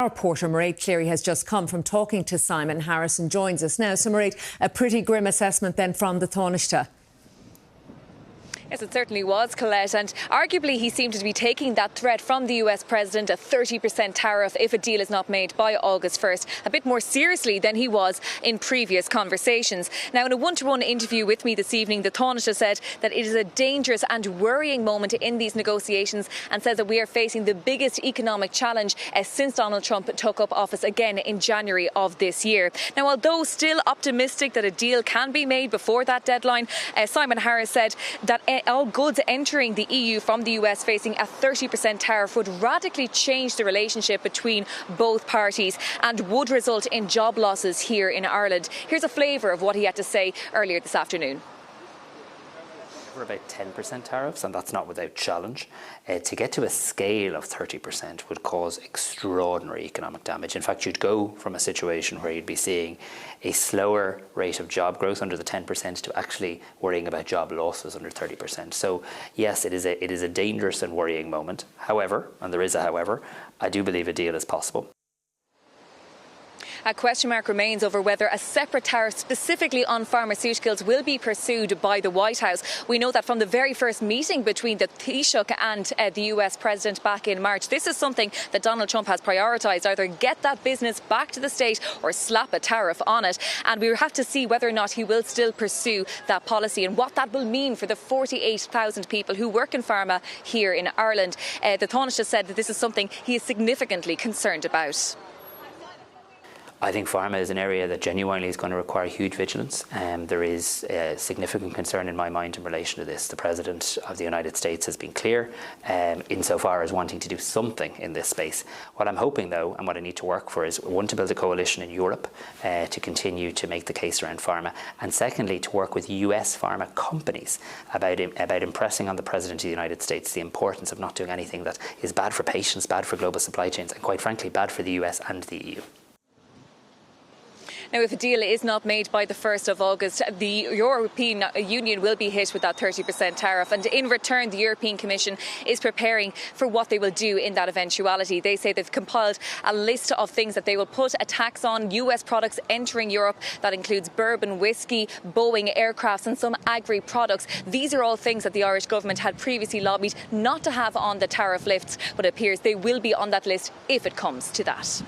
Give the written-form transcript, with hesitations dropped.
reporter Mairead Cleary has just come from talking to Simon Harris and joins us now. So Mairead, a pretty grim assessment then from the Tánaiste. Yes, it certainly was, Colette, and arguably he seemed to be taking that threat from the US President, a 30% tariff if a deal is not made by August 1st, a bit more seriously than he was in previous conversations. Now, in a one-to-one interview with me this evening, the Tánaiste said that it is a dangerous and worrying moment in these negotiations and says that we are facing the biggest economic challenge since Donald Trump took up office again in January of this year. Now, although still optimistic that a deal can be made before that deadline, Simon Harris said that all goods entering the EU from the US facing a 30% tariff would radically change the relationship between both parties and would result in job losses here in Ireland. Here's a flavour of what he had to say earlier this afternoon. We're about 10% tariffs, and that's not without challenge. To get to a scale of 30% would cause extraordinary economic damage. In fact, you'd go from a situation where you'd be seeing a slower rate of job growth under the 10% to actually worrying about job losses under 30%. So yes, it is a dangerous and worrying moment. However, and there is a however, I do believe a deal is possible. A question mark remains over whether a separate tariff specifically on pharmaceuticals will be pursued by the White House. We know that from the very first meeting between the Taoiseach and the US President back in March, this is something that Donald Trump has prioritised, either get that business back to the state or slap a tariff on it. And we have to see whether or not he will still pursue that policy and what that will mean for the 48,000 people who work in pharma here in Ireland. The Tánaiste said that this is something he is significantly concerned about. I think pharma is an area that genuinely is going to require huge vigilance. There is a significant concern in my mind in relation to this. The President of the United States has been clear insofar as wanting to do something in this space. What I'm hoping, though, and what I need to work for is, one, to build a coalition in Europe to continue to make the case around pharma, and secondly, to work with US pharma companies about impressing on the President of the United States the importance of not doing anything that is bad for patients, bad for global supply chains, and quite frankly, bad for the US and the EU. Now, if a deal is not made by the 1st of August, the European Union will be hit with that 30% tariff. And in return, the European Commission is preparing for what they will do in that eventuality. They say they've compiled a list of things that they will put a tax on US products entering Europe. That includes bourbon, whiskey, Boeing aircrafts and some agri products. These are all things that the Irish government had previously lobbied not to have on the tariff lists, but it appears they will be on that list if it comes to that.